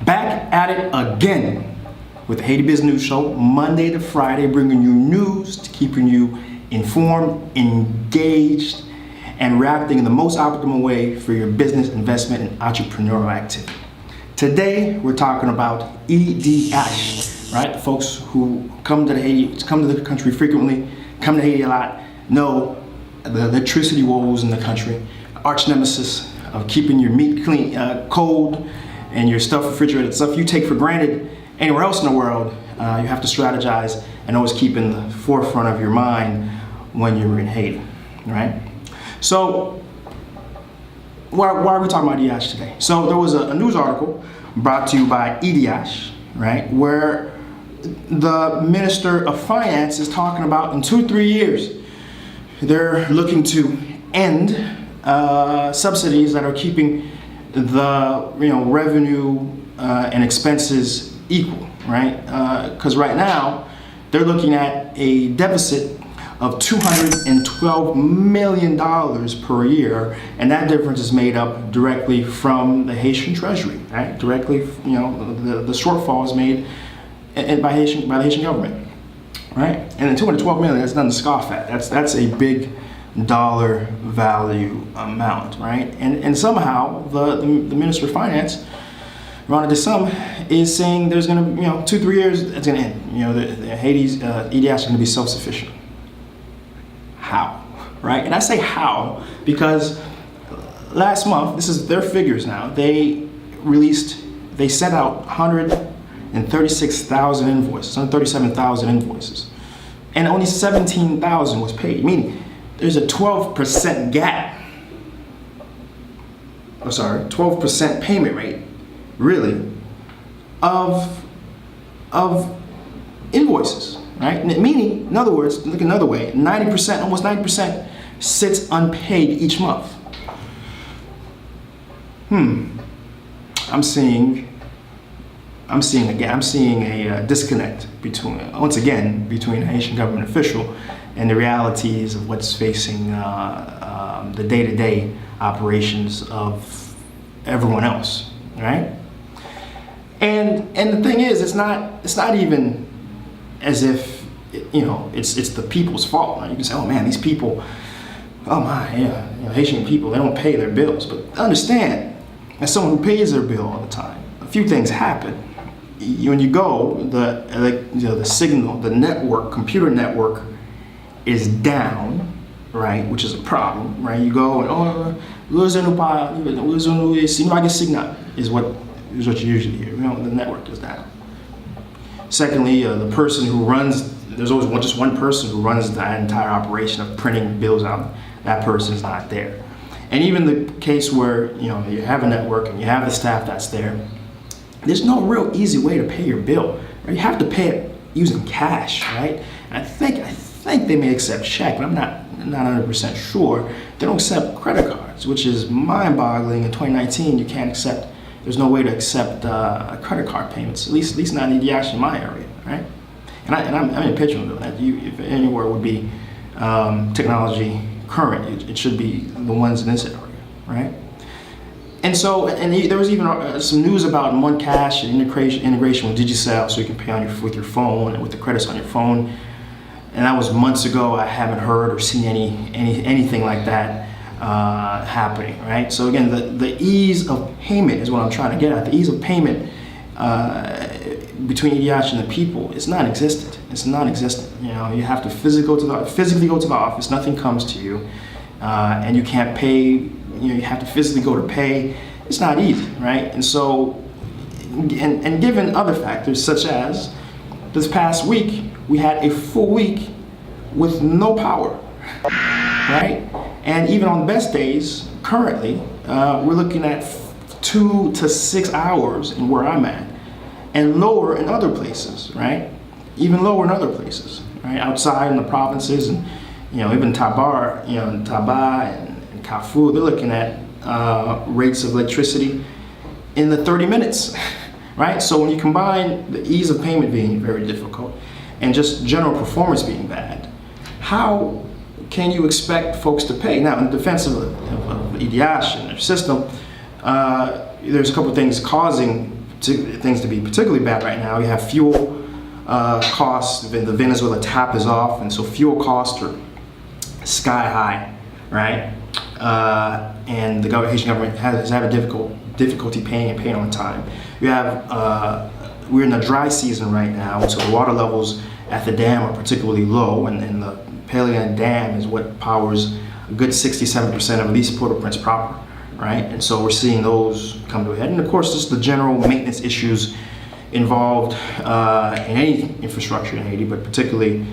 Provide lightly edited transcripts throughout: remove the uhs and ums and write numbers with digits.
Back at it again with the Haiti Biz News Show, Monday to Friday, bringing you news to keeping you informed, engaged, and reacting in the most optimal way for your business, investment, and entrepreneurial activity. Today, we're talking about EDH, right? The folks who come to the country frequently, come to Haiti a lot, know the electricity woes in the country, arch nemesis of keeping your meat clean, cold, and your stuff refrigerated, stuff you take for granted anywhere else in the world. You have to strategize and always keep in the forefront of your mind when you're in Haiti, right? So, why are we talking about EDH today? So there was a news article brought to you by EDH, right, where the Minister of Finance is talking about in 2-3 years, they're looking to end subsidies that are keeping the revenue and expenses equal, right? Because right now they're looking at a deficit of $212 million per year, and that difference is made up directly from the Haitian Treasury, right? Directly, the shortfall is made by the Haitian government, right? And the $212 million, that's nothing to scoff at. That's a big dollar value amount, right? And somehow the Minister of Finance, Ron DeSantis, is saying there's going to 2-3 years it's going to end. Haiti's EDH is going to be self-sufficient. How, right? And I say how because last month, this is their figures now. They sent out 136,000 invoices, 137,000 invoices, and only 17,000 was paid. Meaning, there's a 12% gap. 12% payment rate, really, of invoices, right? Meaning, in other words, look another way, 90%, almost 90% sits unpaid each month. I'm seeing a disconnect between a Haitian government official and the realities of what's facing the day-to-day operations of everyone else, right? And the thing is, it's not even as if it's the people's fault. Right? You can say, oh man, these people, Haitian people, they don't pay their bills. But understand, as someone who pays their bill all the time, a few things happen. When you go, the signal, the network, computer network, is down, right? Which is a problem, right? You go and signal is what you usually hear. The network is down. Secondly, the person who runs, there's always just one person who runs the entire operation of printing bills out. That person is not there. And even the case where you have a network and you have the staff that's there, there's no real easy way to pay your bill. Right? You have to pay it using cash, right? And I think they may accept check, but I'm not 100% sure. They don't accept credit cards, which is mind-boggling. In 2019, you can't accept. There's no way to accept credit card payments, at least not in EDH in my area, right? And I'm in Pittsburgh. That if anywhere would be technology current, it should be the ones in this area, right? And so, there was even some news about OneCash and integration with Digicel, so you can pay with your phone and with the credits on your phone. And that was months ago. I haven't heard or seen anything like that happening, right? So again, the ease of payment is what I'm trying to get at. The ease of payment between EDH and the people is non-existent. It's non-existent. You have to physically go to the office. Nothing comes to you, and you can't pay. You have to physically go to pay. It's not easy, right? And so, and given other factors such as this past week, we had a full week with no power, right? And even on the best days, currently, we're looking at 2 to 6 hours in where I'm at, and lower in other places, right? Even lower in other places, right? Outside in the provinces, and even Taba and Kafu, they're looking at rates of electricity in the 30 minutes, right? So when you combine the ease of payment being very difficult and just general performance being bad, how can you expect folks to pay? Now, in defense of EDH and their system, there's a couple of things causing things to be particularly bad right now. You have fuel costs. The Venezuela tap is off, and so fuel costs are sky high, right? And the Haitian government has had a difficulty paying on time. You have we're in a dry season right now, so the water levels at the dam are particularly low, and the Pelican Dam is what powers a good 67% of at least Port-au-Prince proper, right? And so we're seeing those come to a head, and of course just the general maintenance issues involved in any infrastructure in Haiti, but particularly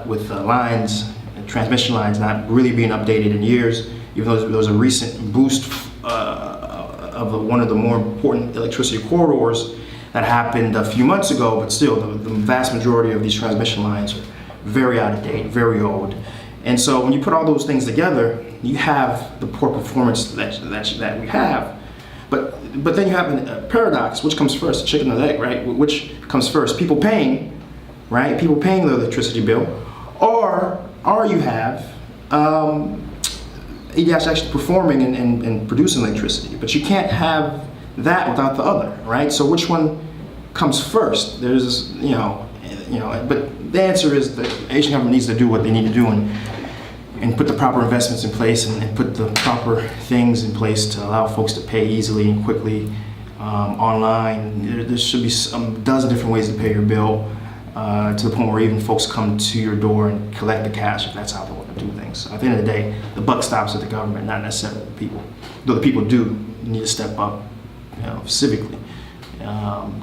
with lines, transmission lines not really being updated in years, even though there was a recent boost of one of the more important electricity corridors that happened a few months ago, but still the vast majority of these transmission lines are very out of date, very old. And so when you put all those things together, you have the poor performance that we have. But then you have a paradox. Which comes first, the chicken or the egg, right? Which comes first? People paying, right? People paying the electricity bill, or you have EDH actually performing and producing electricity. But you can't have that without the other, right? So which one comes first? There's, but the answer is the Haitian government needs to do what they need to do and put the proper investments in place and put the proper things in place to allow folks to pay easily and quickly online. There should be a dozen different ways to pay your bill to the point where even folks come to your door and collect the cash if that's how they want to do things. So at the end of the day, the buck stops at the government, not necessarily the people. Though the people do need to step up, civically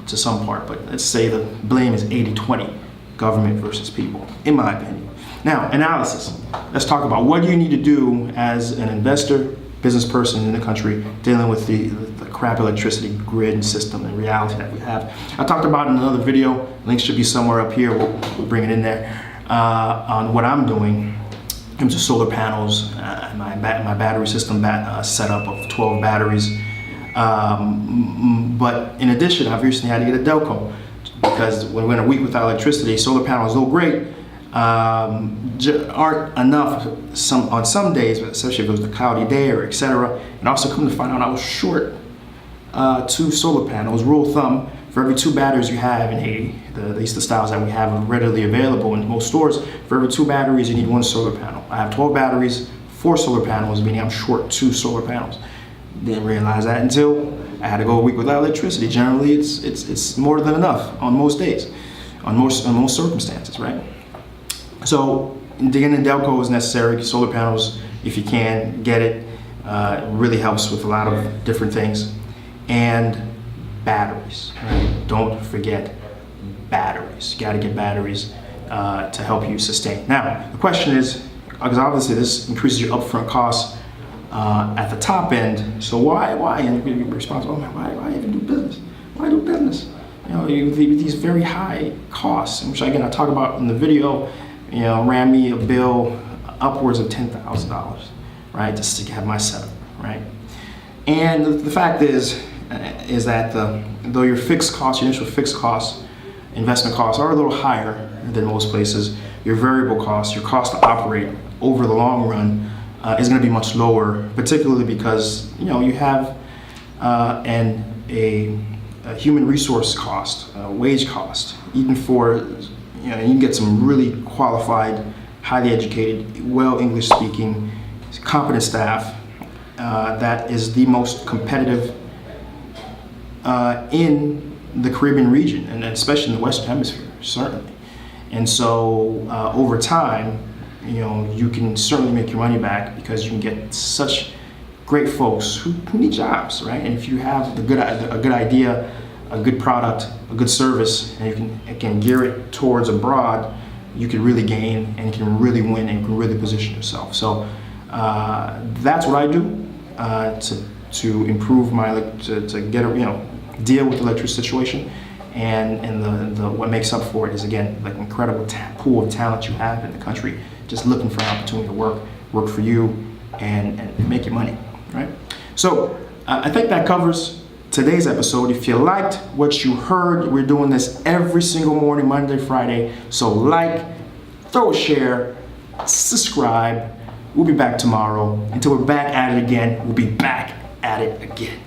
to some part. But let's say the blame is 80-20, government versus people, in my opinion. Now, analysis. Let's talk about what do you need to do as an investor, business person in the country dealing with the crap electricity grid and system and reality that we have. I talked about in another video, links should be somewhere up here, we'll bring it in there, on what I'm doing in terms of solar panels, my battery system setup of 12 batteries. But in addition, I've recently had to get a Delco because when we're in a week without electricity, solar panels, though great, aren't enough on some days, but especially if it was a cloudy day or etc. And also come to find out I was short 2 solar panels. Rule of thumb, for every 2 batteries you have in Haiti, at least the styles that we have readily available in most stores, for every 2 batteries you need 1 solar panel. I have 12 batteries, 4 solar panels, meaning I'm short 2 solar panels. Didn't realize that until I had to go a week without electricity. Generally, it's more than enough on most days, on most circumstances, right? So digging in Delco is necessary. Solar panels, if you can get it, really helps with a lot of different things. And batteries, right? Don't forget batteries. You got to get batteries to help you sustain. Now, the question is, because obviously this increases your upfront costs at the top end. So why? And you're responsible. Oh man, why even do business? Why do business? With these very high costs, which again I talk about in the video. Ran me a bill upwards of $10,000, right, just to have my setup, right? And the fact is that though your fixed costs, your initial fixed costs, investment costs are a little higher than most places, your variable costs, your cost to operate over the long run is going to be much lower, particularly because you have a human resource cost, wage cost, even for you can get some really qualified, highly educated, well English speaking, competent staff that is the most competitive in the Caribbean region, and especially in the Western Hemisphere, certainly. And so over time, you can certainly make your money back because you can get such great folks who need jobs, right? And if you have a good idea, a good product, a good service, and you can gear it towards abroad, you can really gain and you can really win and you can really position yourself. So that's what I do to improve to get deal with the electricity situation, and the what makes up for it is again like incredible pool of talent you have in the country, just looking for an opportunity to work for you and make your money, right? So I think that covers today's episode. If you liked what you heard, we're doing this every single morning, Monday, Friday. So throw a share, subscribe. We'll be back tomorrow. Until we're back at it again, we'll be back at it again.